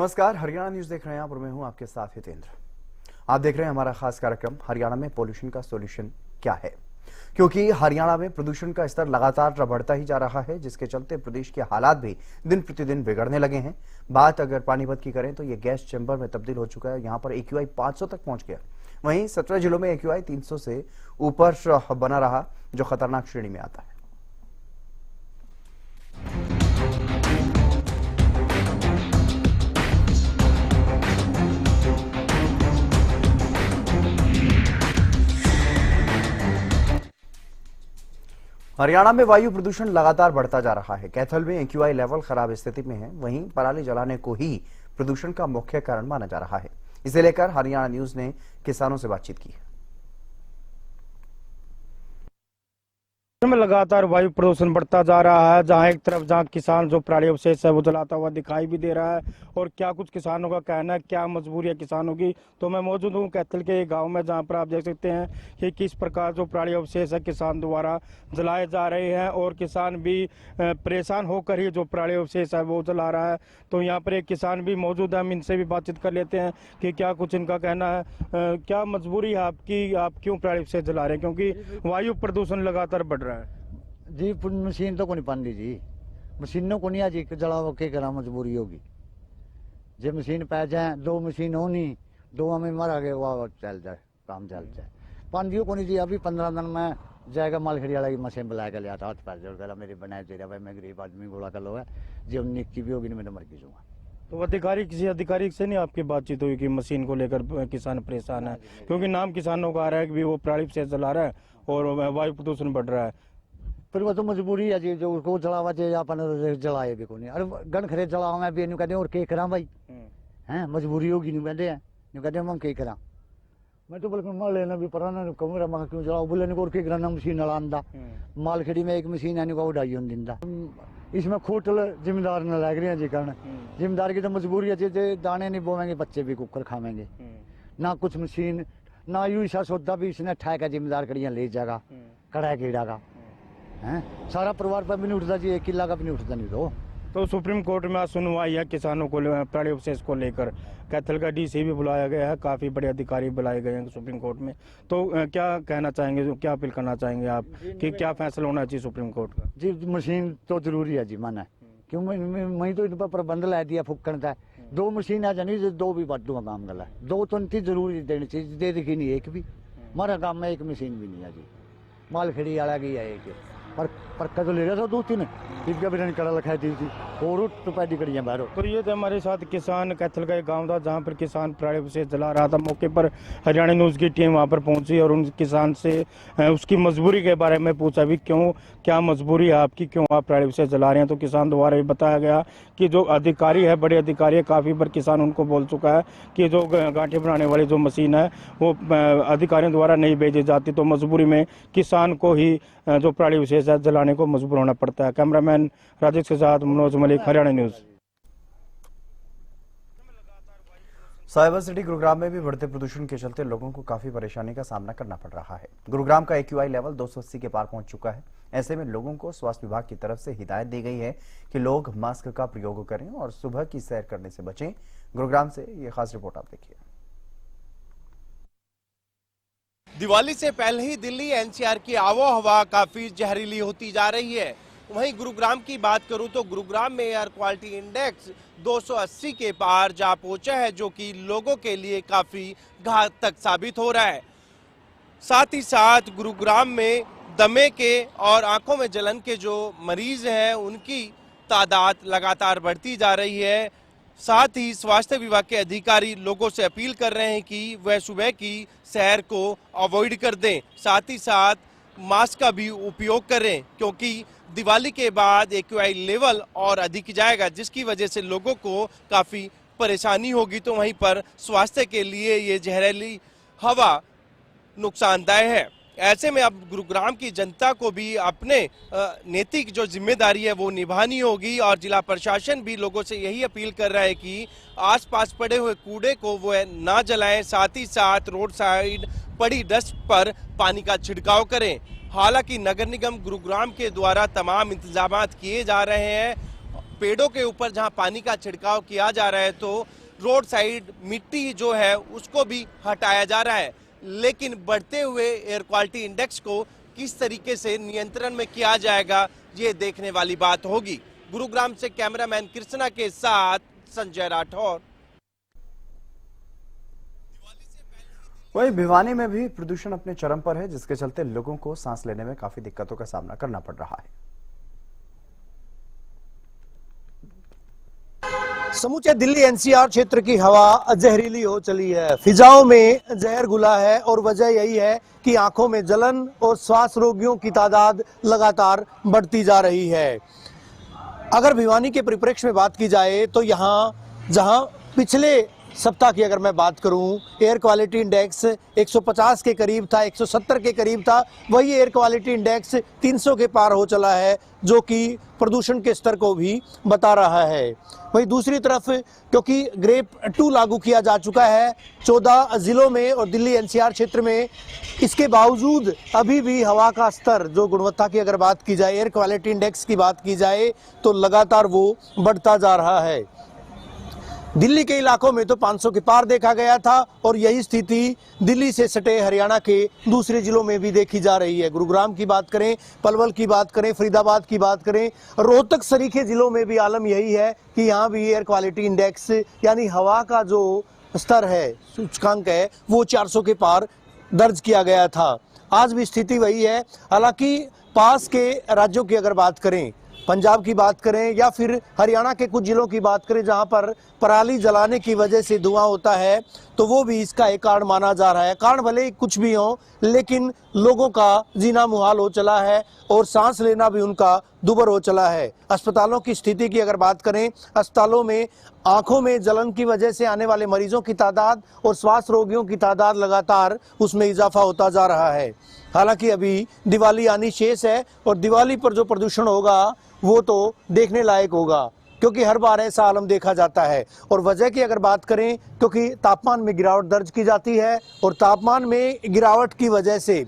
नमस्कार, हरियाणा न्यूज देख रहे हैं आप और मैं हूं आपके साथ हितेंद्र। आप देख रहे हैं हमारा खास कार्यक्रम हरियाणा में पोल्यूशन का सॉल्यूशन क्या है, क्योंकि हरियाणा में प्रदूषण का स्तर लगातार बढ़ता ही जा रहा है, जिसके चलते प्रदेश के हालात भी दिन प्रतिदिन बिगड़ने लगे हैं। बात अगर पानीपत की करें तो ये गैस चैम्बर में तब्दील हो चुका है। यहाँ पर AQI 500 तक पहुंच गया। वहीं 17 जिलों में AQI 300 से ऊपर बना रहा, जो खतरनाक श्रेणी में आता है। हरियाणा में वायु प्रदूषण लगातार बढ़ता जा रहा है। कैथल में AQI लेवल खराब स्थिति में है। वहीं पराली जलाने को ही प्रदूषण का मुख्य कारण माना जा रहा है। इसे लेकर हरियाणा न्यूज ने किसानों से बातचीत की है। में लगातार वायु प्रदूषण बढ़ता जा रहा है, जहां एक तरफ जहां किसान जो पराली अवशेष है वो जलाता हुआ दिखाई भी दे रहा है। और क्या कुछ किसानों का कहना है, क्या मजबूरी है किसानों की। तो मैं मौजूद हूं कैथल के एक गांव में, जहां पर आप देख सकते हैं कि किस प्रकार जो पराली अवशेष है किसान द्वारा जलाए जा रहे हैं, और किसान भी परेशान होकर ही जो पराली अवशेष है वो जला रहा है। तो यहाँ पर एक किसान भी मौजूद है, हम इनसे भी बातचीत कर लेते हैं कि क्या कुछ इनका कहना है। क्या मजबूरी है आपकी, आप क्यों पराली अवशेष जला रहे हैं, क्योंकि वायु प्रदूषण लगातार बढ़ रहा है। जी मशीन तो को नहीं पानी जी, मशीनों को नहीं आज जलाओ के करा मजबूरी होगी। जे मशीन पै जाए, दो मशीन हो नहीं, दो में मर गए वो चल जाए, काम चल जाए। पानियों को नहीं जी, अभी 15 दिन में जाएगा मालखेड़ी वाला की मशीन बुला के लिया था, हाथ पैर जोड़ कर मेरे बनाए दे रहा भाई, मैं गरीब आदमी गोला कर लो है जी, हम निकी भी होगी नहीं, मैं तो मर जाऊंगा। तो अधिकारी, किसी अधिकारी से नहीं आपकी बातचीत हुई कि मशीन को लेकर किसान परेशान है, क्योंकि नाम किसानों का आ रहा है कि वो पराली से जला रहा है और वायु प्रदूषण बढ़ रहा है। फिर वो तो मजबूरी है जी, जो उसको जलावा चाहिए अपन जलाए भी को नहीं। अरे गन खरे जलाओ मैं भी नहीं कहते और के करा भाई, हैं मजबूरी होगी नहीं कहते हैं, नहीं कहते हम के करा। मैं तो बल्कि माल लेना भी पड़ा ना, कहूँगा मैं क्यों जलाओ, बोले नहीं और के करा ना मशीन नलांदा। मालखेड़ी में एक मशीन है नहीं उड़ाई होने दिंदा। इसमें खोटल जिम्मेदार न लग रहे हैं जी, कारण जिम्मेदार की तो मजबूरी है जी, दाने नहीं बोवेंगे बच्चे भी कुकर खावेंगे ना, कुछ मशीन ना यू ईसा सौदा भी इसने ठहका जिम्मेदार कड़ियाँ ले जाएगा कड़ा कीड़ा का हैं, सारा परिवार पर भी नहीं उठता जी, एक किला का भी नहीं उठता नहीं। तो सुप्रीम कोर्ट में आज सुनवाई है किसानों को पराली अवशेष को लेकर। कैथल का DC भी बुलाया गया है, काफी बड़े अधिकारी बुलाए गए हैं सुप्रीम कोर्ट में। तो क्या कहना चाहेंगे, क्या अपील करना चाहेंगे आप कि क्या फैसला होना चाहिए सुप्रीम कोर्ट का। जी मशीन तो जरूरी है जी, माना क्यों मैं तो इन पर प्रबंध ला दिया फुक्कन का, दो मशीन आ जानी, दो भी बढ़ दूंगा काम गला, दो तो इतनी जरूरी देनी चाहिए, दे दिखी नहीं एक भी। हमारा काम में एक मशीन भी नहीं है जी, मालखेड़ी वाला की है एक, पर तो ले रहा था 2-3 इसका भी नहीं कड़ा लखाई थी और तो पैदी कड़ी बाहर। तो ये थे हमारे साथ किसान, कैथल का एक गांव था जहां पर किसान पराली अवशेष जला रहा था। मौके पर हरियाणा न्यूज़ की टीम वहां पर पहुंची और उन किसान से उसकी मजबूरी के बारे में पूछा भी, क्यों, क्या मजबूरी है आपकी, क्यों आप पराली अवशेष जला रहे हैं। तो किसान द्वारा भी बताया गया कि जो अधिकारी है, बड़े अधिकारी है, काफ़ी बार किसान उनको बोल चुका है कि जो गांठें बनाने वाली जो मशीन है वो अधिकारियों द्वारा नहीं भेजी जाती, तो मजबूरी में किसान को ही जो पराली अवशेष है जलाने को मजबूर होना पड़ता है। कैमरामैन राजेश के साथ Manoj Malik, Haryana news. Cyber city Gurugram में भी बढ़ते प्रदूषण के चलते लोगों को काफी परेशानी का सामना करना पड़ रहा है। गुरुग्राम का AQI लेवल 280 के पार पहुंच चुका है। ऐसे में लोगों को स्वास्थ्य विभाग की तरफ से हिदायत दी गई है कि लोग मास्क का प्रयोग करें और सुबह की सैर करने से बचें। गुरुग्राम से ये खास रिपोर्ट आप देखिए। दिवाली से पहले ही दिल्ली NCR की आबोहवा काफी जहरीली होती जा रही है। वहीं गुरुग्राम की बात करूं तो गुरुग्राम में एयर क्वालिटी इंडेक्स 280 के पार जा पहुंचा है, जो कि लोगों के लिए काफी घातक साबित हो रहा है। साथ ही साथ गुरुग्राम में दमे के और आंखों में जलन के जो मरीज हैं उनकी तादाद लगातार बढ़ती जा रही है। साथ ही स्वास्थ्य विभाग के अधिकारी लोगों से अपील कर रहे हैं कि वह सुबह की सैर को अवॉइड कर दें, साथ ही साथ मास्क का भी उपयोग करें, क्योंकि दिवाली के बाद AQI लेवल और अधिक जाएगा, जिसकी वजह से लोगों को काफ़ी परेशानी होगी। तो वहीं पर स्वास्थ्य के लिए ये जहरीली हवा नुकसानदायक है। ऐसे में अब गुरुग्राम की जनता को भी अपने नैतिक जो जिम्मेदारी है वो निभानी होगी, और जिला प्रशासन भी लोगों से यही अपील कर रहा है कि आसपास पड़े हुए कूड़े को वो ना जलाएं, साथ ही साथ रोड साइड पड़ी डस्ट पर पानी का छिड़काव करें। हालांकि नगर निगम गुरुग्राम के द्वारा तमाम इंतजाम किए जा रहे हैं पेड़ों के ऊपर जहां पानी का छिड़काव किया जा रहा है तो रोड साइड मिट्टी जो है उसको भी हटाया जा रहा है। लेकिन बढ़ते हुए एयर क्वालिटी इंडेक्स को किस तरीके से नियंत्रण में किया जाएगा, ये देखने वाली बात होगी। गुरुग्राम से कैमरामैन कृष्णा के साथ संजय राठौर। वहीं भिवानी में भी प्रदूषण अपने चरम पर है, जिसके चलते लोगों को सांस लेने में काफी दिक्कतों का सामना करना पड़ रहा है। समूचे दिल्ली एनसीआर क्षेत्र की हवा जहरीली हो चली है। फिजाओं में जहर घुला है और वजह यही है कि आंखों में जलन और श्वास रोगियों की तादाद लगातार बढ़ती जा रही है। अगर भिवानी के परिप्रेक्ष्य में बात की जाए तो यहाँ जहाँ पिछले सप्ताह की अगर मैं बात करूं, एयर क्वालिटी इंडेक्स 150 के करीब था, 170 के करीब था, वही एयर क्वालिटी इंडेक्स 300 के पार हो चला है, जो कि प्रदूषण के स्तर को भी बता रहा है। वहीं दूसरी तरफ क्योंकि ग्रेप 2 लागू किया जा चुका है 14 जिलों में और दिल्ली एनसीआर क्षेत्र में, इसके बावजूद अभी भी हवा का स्तर, जो गुणवत्ता की अगर बात की जाए, एयर क्वालिटी इंडेक्स की बात की जाए, तो लगातार वो बढ़ता जा रहा है। दिल्ली के इलाकों में तो 500 के पार देखा गया था और यही स्थिति दिल्ली से सटे हरियाणा के दूसरे जिलों में भी देखी जा रही है। गुरुग्राम की बात करें, पलवल की बात करें, फरीदाबाद की बात करें, रोहतक सरीखे जिलों में भी आलम यही है कि यहाँ भी एयर क्वालिटी इंडेक्स यानी हवा का जो स्तर है, सूचकांक है, वो 400 के पार दर्ज किया गया था। आज भी स्थिति वही है। हालांकि पास के राज्यों की अगर बात करें, पंजाब की बात करें या फिर हरियाणा के कुछ जिलों की बात करें जहां पर पराली जलाने की वजह से धुआं होता है, तो वो भी इसका एक कारण माना जा रहा है। कारण भले ही कुछ भी हो, लेकिन लोगों का जीना मुहाल हो चला है और सांस लेना भी उनका दुभर हो चला है। अस्पतालों की स्थिति की अगर बात करें, अस्पतालों में आंखों में जलन की वजह से आने वाले मरीजों की तादाद और श्वास रोगियों की तादाद लगातार उसमें इजाफा होता जा रहा है। हालांकि अभी दिवाली आनी शेष है और दिवाली पर जो प्रदूषण होगा वो तो देखने लायक होगा, क्योंकि हर बार ऐसा आलम देखा जाता है। और वजह की अगर बात करें, क्योंकि तापमान में गिरावट दर्ज की जाती है और तापमान में गिरावट की वजह से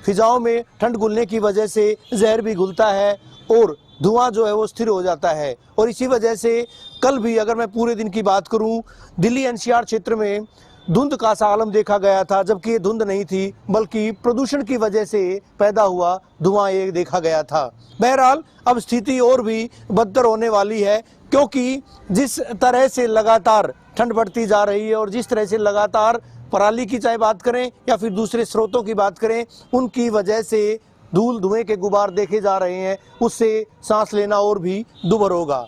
फिजाओं में ठंड घुलने की वजह से जहर भी घुलता है और धुआं जो है वो स्थिर हो जाता है। और इसी वजह से कल भी अगर मैं पूरे दिन की बात करूं, दिल्ली एनसीआर क्षेत्र में धुंध का सा आलम देखा गया था, जबकि ये धुंध नहीं थी बल्कि प्रदूषण की वजह से पैदा हुआ धुआं ये देखा गया था। बहरहाल अब स्थिति और भी बदतर होने वाली है, क्योंकि जिस तरह से लगातार ठंड बढ़ती जा रही है और जिस तरह से लगातार पराली की चाहे बात करें या फिर दूसरे स्रोतों की बात करें, उनकी वजह से धूल धुएं के गुबार देखे जा रहे हैं, उससे सांस लेना और भी दुभर होगा।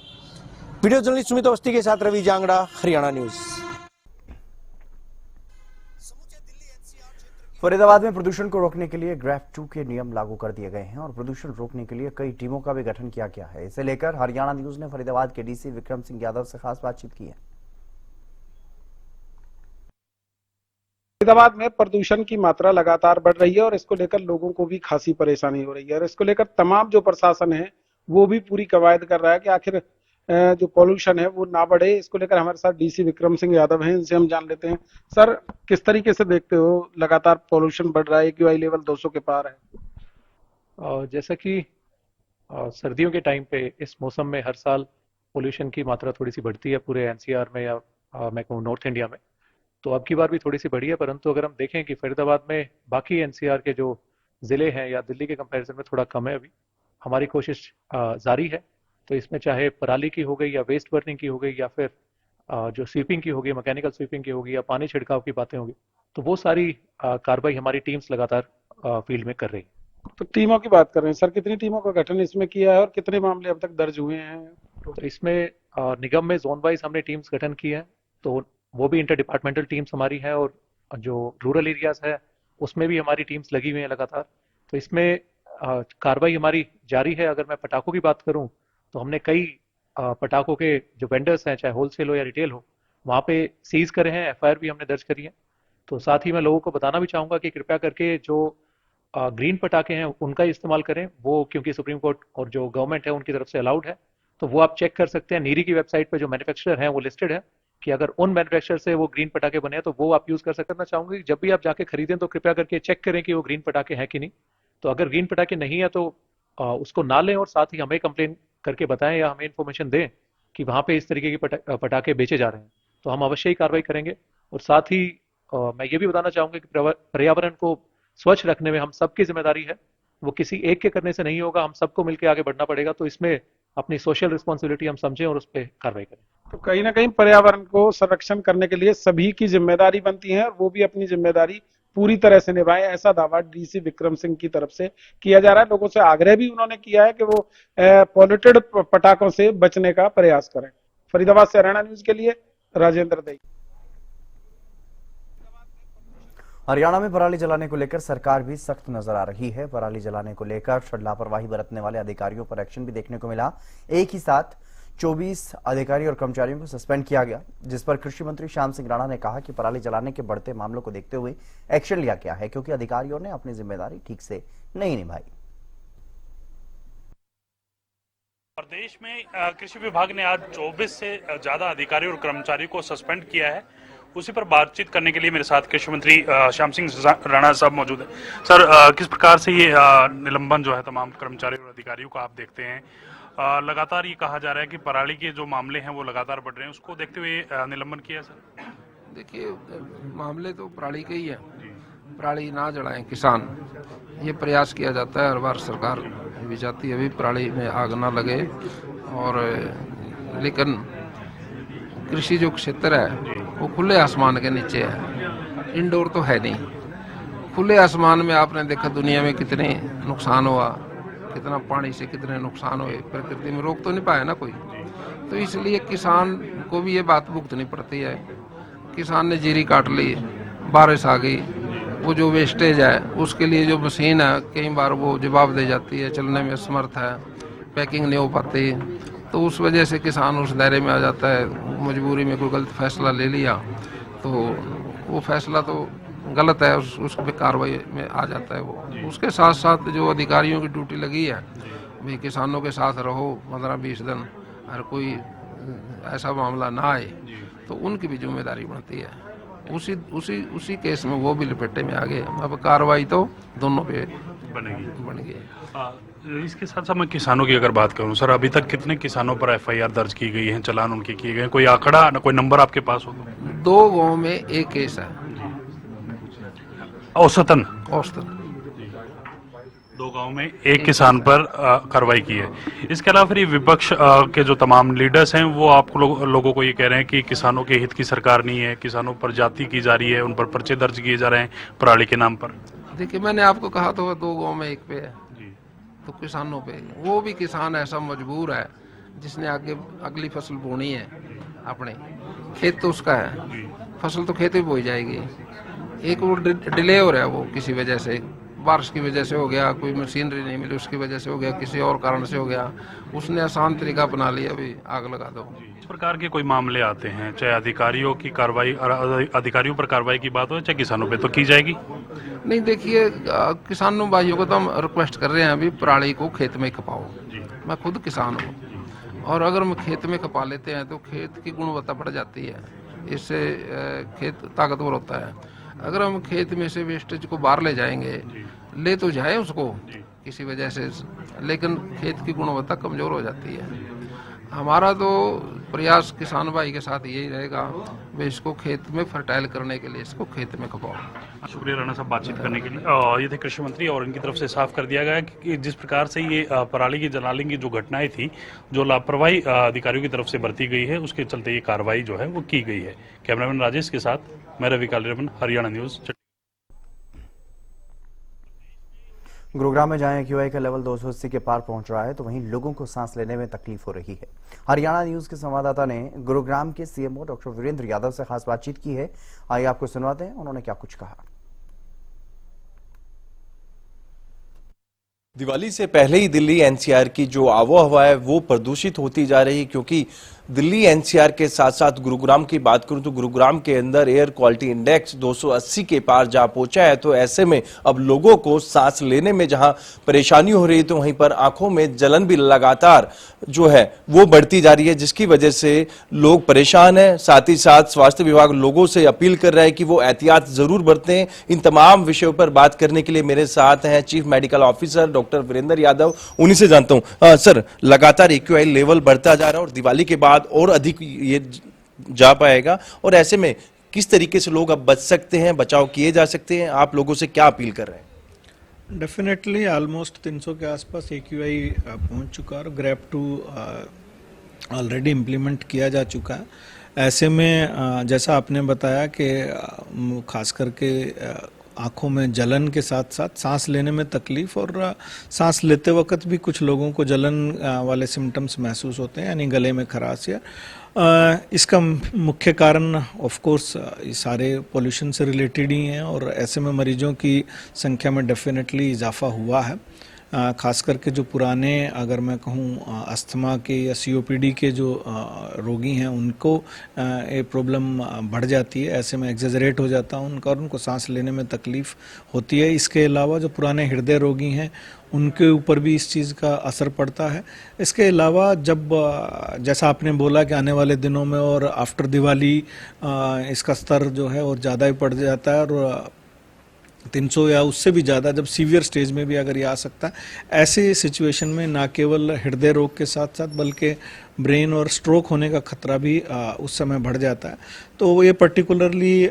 वीडियो जर्नलिस्ट सुमित अवस्थी के साथ रवि जांगड़ा, हरियाणा न्यूज। फरीदाबाद में प्रदूषण को रोकने के लिए ग्रेप 2 के नियम लागू कर दिए गए हैं और प्रदूषण रोकने के लिए कई टीमों का भी गठन किया गया है। इसे लेकर हरियाणा न्यूज ने फरीदाबाद के डीसी विक्रम सिंह यादव से खास बातचीत की है। फरीदाबाद में प्रदूषण की मात्रा लगातार बढ़ रही है और इसको लेकर लोगों को भी खासी परेशानी हो रही है और इसको लेकर तमाम जो प्रशासन है वो भी पूरी कवायद कर रहा है कि आखिर जो पॉल्यूशन है वो ना बढ़े। इसको लेकर हमारे साथ डीसी विक्रम सिंह यादव हैं, इनसे हम जान लेते हैं। सर, किस तरीके से देखते हो लगातार पॉल्यूशन बढ़ रहा है, एक्यूआई लेवल 200 के पार है? जैसा कि सर्दियों के टाइम पे इस मौसम में हर साल पोल्यूशन की मात्रा थोड़ी सी बढ़ती है पूरे एनसीआर में या मैं कहूँ नॉर्थ इंडिया में, तो अब की बार भी थोड़ी सी बढ़ी है। परंतु अगर हम देखें कि फरीदाबाद में बाकी एनसीआर के जो ज़िले हैं या दिल्ली के कंपैरिजन में थोड़ा कम है, अभी हमारी कोशिश जारी है। तो इसमें चाहे पराली की हो गई या वेस्ट बर्निंग की हो गई या फिर जो स्वीपिंग की होगी, मैकेनिकल स्वीपिंग की होगी या पानी छिड़काव की बातें होगी, तो वो सारी कार्रवाई हमारी टीम्स लगातार फील्ड में कर रही है। तो टीमों की बात कर रहे हैं सर, कितनी टीमों का गठन इसमें किया है और कितने मामले अब तक दर्ज हुए हैं? तो इसमें निगम में जोन वाइज हमने टीम्स गठन की है, तो वो भी इंटर डिपार्टमेंटल टीम्स हमारी है और जो रूरल एरियाज है उसमें भी हमारी टीम्स लगी हुई हैं लगातार। तो इसमें कार्रवाई हमारी जारी है। अगर मैं पटाखों की बात करूं तो हमने कई पटाखों के जो वेंडर्स हैं, चाहे होलसेल हो या रिटेल हो, वहाँ पे सीज करे हैं, एफआईआर भी हमने दर्ज करी है। तो साथ ही मैं लोगों को बताना भी चाहूँगा कि कृपया करके जो ग्रीन पटाखे हैं उनका इस्तेमाल करें, वो क्योंकि सुप्रीम कोर्ट और जो गवर्नमेंट है उनकी तरफ से अलाउड है। तो वो आप चेक कर सकते हैं, नीरी की वेबसाइट पर जो मैन्युफैक्चरर हैं वो लिस्टेड है कि अगर उन मैन्युफैक्चरर से वो ग्रीन पटाखे बने हैं तो वो आप यूज़ कर सकते हैं। मैं चाहूँगी कि जब भी आप जाके खरीदें तो कृपया करके चेक करें कि वो ग्रीन पटाखे हैं कि नहीं। तो अगर ग्रीन पटाखे नहीं है तो उसको ना लें और साथ ही हमें कंप्लेन करके बताएं या हमें इन्फॉर्मेशन दें कि वहाँ पे इस तरीके के पटाखे बेचे जा रहे हैं, तो हम अवश्य ही कार्रवाई करेंगे। और साथ ही मैं ये भी बताना चाहूँगा कि पर्यावरण को स्वच्छ रखने में हम सबकी जिम्मेदारी है, वो किसी एक के करने से नहीं होगा, हम सबको मिलकर आगे बढ़ना पड़ेगा। तो इसमें अपनी सोशल रिस्पॉन्सिबिलिटी हम समझें और उस पर कार्रवाई करें। तो कहीं ना कहीं पर्यावरण को संरक्षण करने के लिए सभी की जिम्मेदारी बनती है और वो भी अपनी जिम्मेदारी पूरी तरह से निभाएं, ऐसा दावा डीसी विक्रम सिंह की तरफ से किया जा रहा है। लोगों से आग्रह भी उन्होंने किया है कि वो पॉल्यूटेड पटाखों से बचने का प्रयास करें। फरीदाबाद से हरियाणा न्यूज के लिए राजेंद्र दई। हरियाणा में पराली जलाने को लेकर सरकार भी सख्त नजर आ रही है। पराली जलाने को लेकर लापरवाही बरतने वाले अधिकारियों पर एक्शन भी देखने को मिला। एक ही साथ 24 अधिकारी और कर्मचारियों को सस्पेंड किया गया, जिस पर कृषि मंत्री श्याम सिंह राणा ने कहा कि पराली जलाने के बढ़ते मामलों को देखते हुए एक्शन लिया गया है, क्योंकि अधिकारियों ने अपनी जिम्मेदारी ठीक से नहीं निभाई। प्रदेश में कृषि विभाग ने आज 24 से ज्यादा अधिकारियों और कर्मचारियों को सस्पेंड किया है। उसी पर बातचीत करने के लिए मेरे साथ कृषि मंत्री श्याम सिंह राणा साहब मौजूद हैं। सर, किस प्रकार से ये निलंबन जो है तमाम कर्मचारियों और अधिकारियों का आप देखते हैं? लगातार ये कहा जा रहा है कि पराली के जो मामले हैं वो लगातार बढ़ रहे हैं, उसको देखते हुए निलंबन किया सर? देखिए, मामले तो पराली के ही है। पराली ना जलाएं किसान, ये प्रयास किया जाता है। हर बार सरकार भी चाहती है भी पराली में आग ना लगे, और लेकिन कृषि जो क्षेत्र है वो खुले आसमान के नीचे है, इंडोर तो है नहीं। खुले आसमान में आपने देखा दुनिया में कितने नुकसान हुआ, कितना पानी से कितने नुकसान हुए, प्रकृति में रोक तो नहीं पाया ना कोई। तो इसलिए किसान को भी ये बात भुगतनी पड़ती है। किसान ने जीरी काट ली, बारिश आ गई, वो जो वेस्टेज है उसके लिए जो मशीन है कई बार वो जवाब दे जाती है, चलने में असमर्थ है, पैकिंग नहीं हो पाती, तो उस वजह से किसान उस दायरे में आ जाता है। मजबूरी में कोई गलत फैसला ले लिया तो वो फैसला तो गलत है, उस पे कार्रवाई में आ जाता है वो। उसके साथ साथ जो अधिकारियों की ड्यूटी लगी है भाई, किसानों के साथ रहो 15-20 दिन, हर कोई ऐसा मामला ना आए, तो उनकी भी जिम्मेदारी बनती है। उसी केस में वो भी लपेटे में आ गए। अब कार्रवाई तो दोनों पे बनेगी। इसके साथ साथ मैं किसानों की अगर बात करूं सर, अभी तक कितने किसानों पर FIR दर्ज की गई है, चालान उनके किए गए, कोई आंकड़ा ना कोई नंबर आपके पास हो? 2 गांव में एक केस है औसतन 2 गांव में एक किसान पर कार्रवाई की है। इसके अलावा फिर ये विपक्ष के जो तमाम लीडर्स हैं वो आप लोगों को ये कह रहे हैं कि किसानों के हित की सरकार नहीं है, किसानों पर जाति की जा रही है, उन पर पर्चे दर्ज किए जा रहे हैं पराली के नाम पर। देखिए, मैंने आपको कहा तो 2 गांव में एक पे है, तो किसानों पे, वो भी किसान ऐसा मजबूर है जिसने आगे अगली फसल बोनी है, अपने खेत तो उसका है, फसल तो खेत में बोई जाएगी। एक वो डिले हो रहा है, वो किसी वजह से, बारिश की वजह से हो गया, कोई मशीनरी नहीं मिली उसकी वजह से हो गया, किसी और कारण से हो गया, उसने आसान तरीका अपना लिया, अभी आग लगा दो। इस प्रकार के कोई मामले आते हैं, चाहे अधिकारियों की कार्रवाई, अधिकारियों पर कार्रवाई की बात हो, चाहे किसानों पे, तो की जाएगी? नहीं, देखिए, किसानों भाइयों को तो हम रिक्वेस्ट कर रहे हैं अभी पराली को खेत में खपाओ। मैं खुद किसान हूँ, और अगर हम खेत में खपा लेते हैं तो खेत की गुणवत्ता बढ़ जाती है, इससे खेत ताकतवर होता है। अगर हम खेत में से वेस्टेज को बाहर ले जाएंगे, ले तो जाए उसको किसी वजह से, लेकिन खेत की गुणवत्ता कमजोर हो जाती है। हमारा तो प्रयास किसान भाई के साथ यही रहेगा, वे इसको खेत में फर्टाइल करने के लिए इसको खेत में खपाओ। शुक्रिया राणा साहब बातचीत करने के लिए। ये थे कृषि मंत्री, और इनकी तरफ से साफ कर दिया गया कि जिस प्रकार से ये पराली की जलाने की जो घटनाएं थी, जो लापरवाही अधिकारियों की तरफ से बरती गई है, उसके चलते ये कार्रवाई जो है वो की गई है। कैमरामैन राजेश के साथ मैं रवि कालीरमन, हरियाणा न्यूज। गुरुग्राम में जहां AQI का लेवल 280 के पार पहुंच रहा है, तो वहीं लोगों को सांस लेने में तकलीफ हो रही है। हरियाणा न्यूज के संवाददाता ने गुरुग्राम के CMO डॉक्टर वीरेंद्र यादव से खास बातचीत की है। आइए आपको सुनवाते हैं उन्होंने क्या कुछ कहा। दिवाली से पहले ही दिल्ली NCR की जो आबोहवा है वो प्रदूषित होती जा रही, क्योंकि दिल्ली एनसीआर के साथ साथ गुरुग्राम की बात करूं तो गुरुग्राम के अंदर एयर क्वालिटी इंडेक्स 280 के पार जा पहुंचा है। तो ऐसे में अब लोगों को सांस लेने में जहां परेशानी हो रही है तो वहीं पर आंखों में जलन भी लगातार जो है वो बढ़ती जा रही है, जिसकी वजह से लोग परेशान हैं। साथ ही साथ स्वास्थ्य विभाग लोगों से अपील कर रहा है कि वो एहतियात जरूर बरतें। इन तमाम विषयों पर बात करने के लिए मेरे साथ हैं chief medical officer doctor Virendra Yadav. उन्हीं से जानता हूं सर, लगातार एक्यूआई लेवल बढ़ता जा रहा है और दिवाली के बाद और अधिक ये जा पाएगा, और ऐसे में किस तरीके से लोग अब बच सकते हैं, बचाव किए जा सकते हैं, आप लोगों से क्या अपील कर रहे हैं? डेफिनेटली ऑलमोस्ट 300 के आसपास एक्यूआई पहुंच चुका है और ग्रैप 2 ऑलरेडी इम्प्लीमेंट किया जा चुका है। ऐसे में जैसा आपने बताया कि खास करके आँखों में जलन के साथ साथ सांस लेने में तकलीफ और सांस लेते वक्त भी कुछ लोगों को जलन वाले सिम्टम्स महसूस होते हैं, यानी गले में खराश या इसका मुख्य कारण ऑफ कोर्स ये सारे पोल्यूशन से रिलेटेड ही हैं और ऐसे में मरीजों की संख्या में डेफिनेटली इजाफा हुआ है। खास करके जो पुराने, अगर मैं कहूँ अस्थमा के या सीओपीडी के जो रोगी हैं उनको ये प्रॉब्लम बढ़ जाती है। ऐसे में एग्जेजरेट हो जाता है उनका और उनको सांस लेने में तकलीफ होती है। इसके अलावा जो पुराने हृदय रोगी हैं उनके ऊपर भी इस चीज़ का असर पड़ता है। इसके अलावा जब जैसा आपने बोला कि आने वाले दिनों में और आफ्टर दिवाली इसका स्तर जो है और ज़्यादा ही बढ़ जाता है और 300 या उससे भी ज़्यादा जब सीवियर स्टेज में भी अगर ये आ सकता है, ऐसे सिचुएशन में ना केवल हृदय रोग के साथ साथ बल्कि ब्रेन और स्ट्रोक होने का खतरा भी उस समय बढ़ जाता है। तो ये पर्टिकुलरली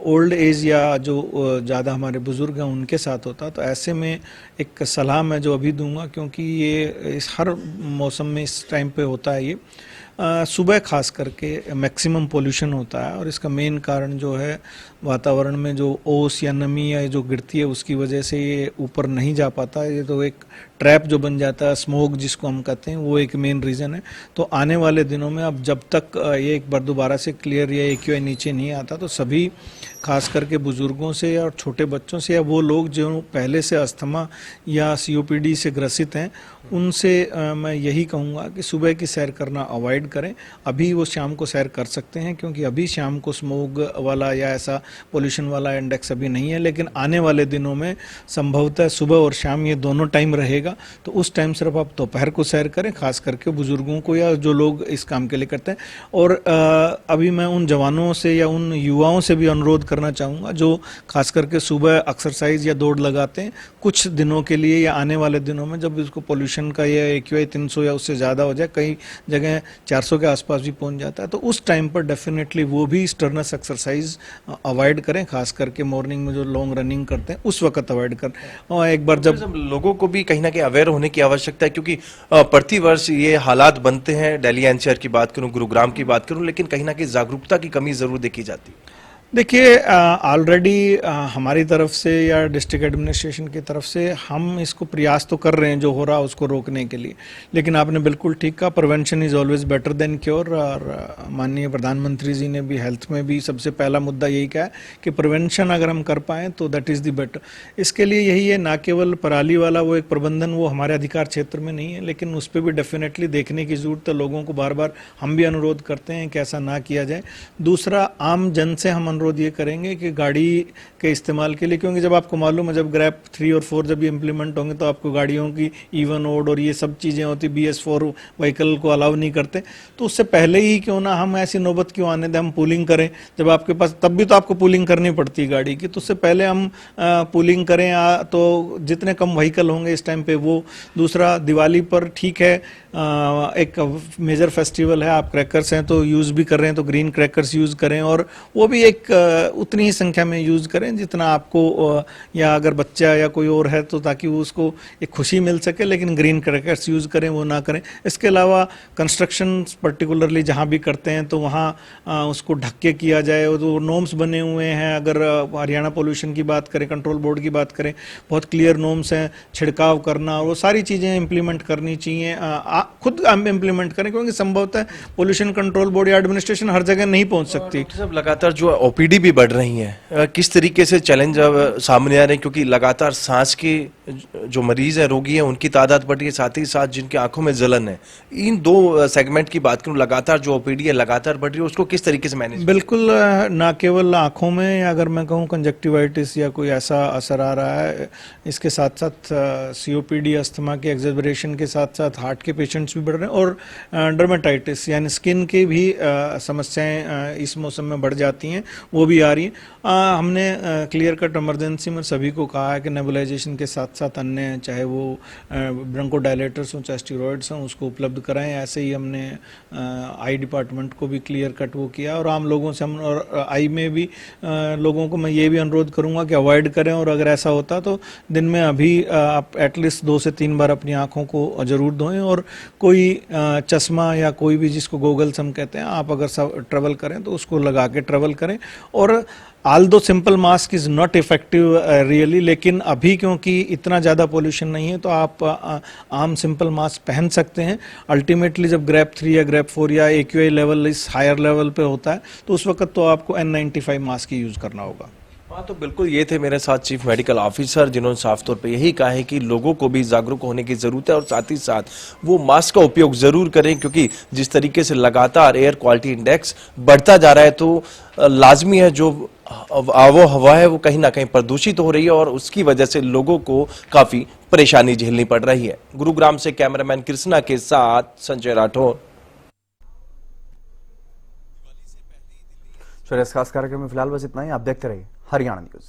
ओल्ड एज या जो ज़्यादा हमारे बुज़ुर्ग हैं उनके साथ होता है। तो ऐसे में एक सलाह मैं जो अभी दूंगा, क्योंकि ये इस हर मौसम में इस टाइम पे होता है, ये सुबह खास करके मैक्सिमम पोल्यूशन होता है और इसका मेन कारण जो है वातावरण में जो ओस या नमी या जो गिरती है उसकी वजह से ये ऊपर नहीं जा पाता। ये तो एक ट्रैप जो बन जाता है, स्मोक जिसको हम कहते हैं, वो एक मेन रीज़न है। तो आने वाले दिनों में अब जब तक ये एक बार दोबारा से क्लियर या एक्यूआई नीचे नहीं आता तो सभी खास करके बुजुर्गों से या छोटे बच्चों से या वो लोग जो पहले से अस्थमा या सीओपीडी से ग्रसित हैं उनसे मैं यही कहूँगा कि सुबह की सैर करना अवॉइड करें। अभी वो शाम को सैर कर सकते हैं क्योंकि अभी शाम को स्मोक वाला या ऐसा पोल्यूशन वाला इंडेक्स अभी नहीं है, लेकिन आने वाले दिनों में संभवतः सुबह और शाम ये दोनों टाइम रहेगा। तो उस टाइम सिर्फ आप दोपहर को सैर करें, खास करके बुजुर्गों को या जो लोग इस काम के लिए करते हैं। और अभी मैं उन जवानों से या उन युवाओं से भी अनुरोध करना चाहूँगा जो खास करके सुबह एक्सरसाइज या दौड़ लगाते हैं, कुछ दिनों के लिए या आने वाले दिनों में जब इसको पोल्यूशन का या एक्यूआई 300 या उससे ज़्यादा हो जाए, कई जगह 400 के आसपास भी पहुंच जाता है, तो उस टाइम पर डेफिनेटली वो भी स्टर्नस एक्सरसाइज अवॉइड करें। खास करके मॉर्निंग में जो लॉन्ग रनिंग करते हैं उस वक्त अवॉइड करें। और एक बार जब लोगों को भी कहीं ना कहीं अवेयर होने की आवश्यकता है, क्योंकि प्रतिवर्ष ये हालात बनते हैं। दिल्ली एनसीआर की बात करूं, गुरुग्राम की बात करूं, लेकिन कहीं ना कहीं जागरूकता की कमी जरूर देखी जाती है। देखिए, ऑलरेडी हमारी तरफ से या डिस्ट्रिक्ट एडमिनिस्ट्रेशन की तरफ से हम इसको प्रयास तो कर रहे हैं जो हो रहा है उसको रोकने के लिए, लेकिन आपने बिल्कुल ठीक कहा, prevention is always better than cure. और माननीय प्रधानमंत्री जी ने भी हेल्थ में भी सबसे पहला मुद्दा यही कहा कि प्रिवेंशन अगर हम कर पाएँ तो दैट इज़ द बेटर। इसके लिए यही है, ना केवल पराली वाला वो एक प्रबंधन वो हमारे अधिकार क्षेत्र में नहीं है, लेकिन उस पर भी डेफिनेटली देखने की जरूरत है। लोगों को बार बार हम भी अनुरोध करते हैं कि ऐसा ना किया जाए। दूसरा, आम जन से हम अनुरोध ये करेंगे कि गाड़ी के इस्तेमाल के लिए, क्योंकि जब आपको मालूम है जब ग्रैप 3 और 4 जब ये इम्प्लीमेंट होंगे तो आपको गाड़ियों की इवन ओड और ये सब चीज़ें होती, BS4 व्हीकल को अलाउ नहीं करते, तो उससे पहले ही क्यों ना हम ऐसी नौबत क्यों आने दें, हम पूलिंग करें। जब आपके पास, तब भी तो आपको पूलिंग करनी पड़ती है गाड़ी की, तो उससे पहले हम पूलिंग करें तो जितने कम व्हीकल होंगे इस टाइम पे वो। दूसरा, दिवाली पर ठीक है एक मेजर फेस्टिवल है, आप क्रैकर्स हैं तो यूज़ भी कर रहे हैं तो ग्रीन क्रैकर्स यूज़ करें, और वो भी एक उतनी ही संख्या में यूज़ करें जितना आपको, या अगर बच्चा या कोई और है तो ताकि वो उसको एक खुशी मिल सके, लेकिन ग्रीन क्रैकर्स यूज़ करें, वो ना करें। इसके अलावा कंस्ट्रक्शन पर्टिकुलरली जहाँ भी करते हैं तो वहाँ उसको ढक के किया जाए, और जो नॉर्म्स बने हुए हैं, अगर हरियाणा पोल्यूशन की बात करें, कंट्रोल बोर्ड की बात करें, बहुत क्लियर नॉर्म्स हैं, छिड़काव करना, वो सारी चीज़ें इम्प्लीमेंट करनी चाहिए। खुद हम इम्प्लीमेंट करें, क्योंकि संभवतः पोल्यूशन कंट्रोल बोर्ड या एडमिनिस्ट्रेशन हर जगह नहीं पहुंच सकती। सब लगातार जो ओपीडी भी बढ़ रही हैं, किस तरीके से चैलेंज अब सामने आ रहे हैं, क्योंकि लगातार सांस के जो मरीज हैं, रोगी हैं, उनकी तादाद बढ़ रही है, साथ ही साथ जिनकी आंखों में जलन है। इन दो सेगमेंट की बात करूं, लगातार जो ओपीडी है लगातार बढ़ रही है, उसको किस तरीके से मैनेज? बिल्कुल, ना केवल आंखों में, या अगर मैं कहूँ कंजक्टिवाइटिस या कोई ऐसा असर आ रहा है, इसके साथ साथ सीओपीडी, अस्थमा के एक्सेलरेशन के साथ साथ हार्ट के पेशेंट्स भी बढ़ रहे हैं, और डर्मेटाइटिस यानी स्किन की भी समस्याएं इस मौसम में बढ़ जाती हैं, वो भी आ रही हैं। हमने क्लियर कट इमरजेंसी में सभी को कहा है कि नेबुलाइजेशन के साथ साथ अन्य, चाहे वो ब्रोंकोडायलेटर्स हों चाहे स्टेरॉइड्स हों, उसको उपलब्ध कराएं। ऐसे ही हमने आई डिपार्टमेंट को भी क्लियर कट वो किया, और आम लोगों से हम, और आई में भी लोगों को मैं ये भी अनुरोध करूंगा कि अवॉइड करें, और अगर ऐसा होता तो दिन में अभी आप एटलीस्ट 2 से 3 बार अपनी आंखों को जरूर धोएं, और कोई चश्मा या कोई भी, जिसको गोगल्स हम कहते हैं, आप अगर ट्रेवल करें तो उसको लगा के ट्रेवल करें। और although simple mask is not effective really, लेकिन अभी क्योंकि इतना ज़्यादा पोल्यूशन नहीं है तो आप आम सिंपल मास्क पहन सकते हैं। अल्टीमेटली जब ग्रेप 3 या ग्रेप 4 या AQI लेवल इस हायर लेवल पे होता है तो उस वक्त तो आपको N95 मास्क ही यूज़ करना होगा। हाँ, तो बिल्कुल ये थे मेरे साथ चीफ मेडिकल ऑफिसर, जिन्होंने साफ तौर पे यही कहा है कि लोगों को भी जागरूक होने की जरूरत है, और साथ ही साथ वो मास्क का उपयोग जरूर करें, क्योंकि जिस तरीके से लगातार एयर क्वालिटी इंडेक्स बढ़ता जा रहा है तो लाजमी है जो आबो हवा है वो कहीं ना कहीं प्रदूषित हो रही है, और उसकी वजह से लोगों को काफी परेशानी झेलनी पड़ रही है। गुरुग्राम से कैमरामैन कृष्णा के साथ संजय राठौर। इस खास कार्यक्रम में फिलहाल बस इतना ही। आप देखते रहिए हरियाणा न्यूज।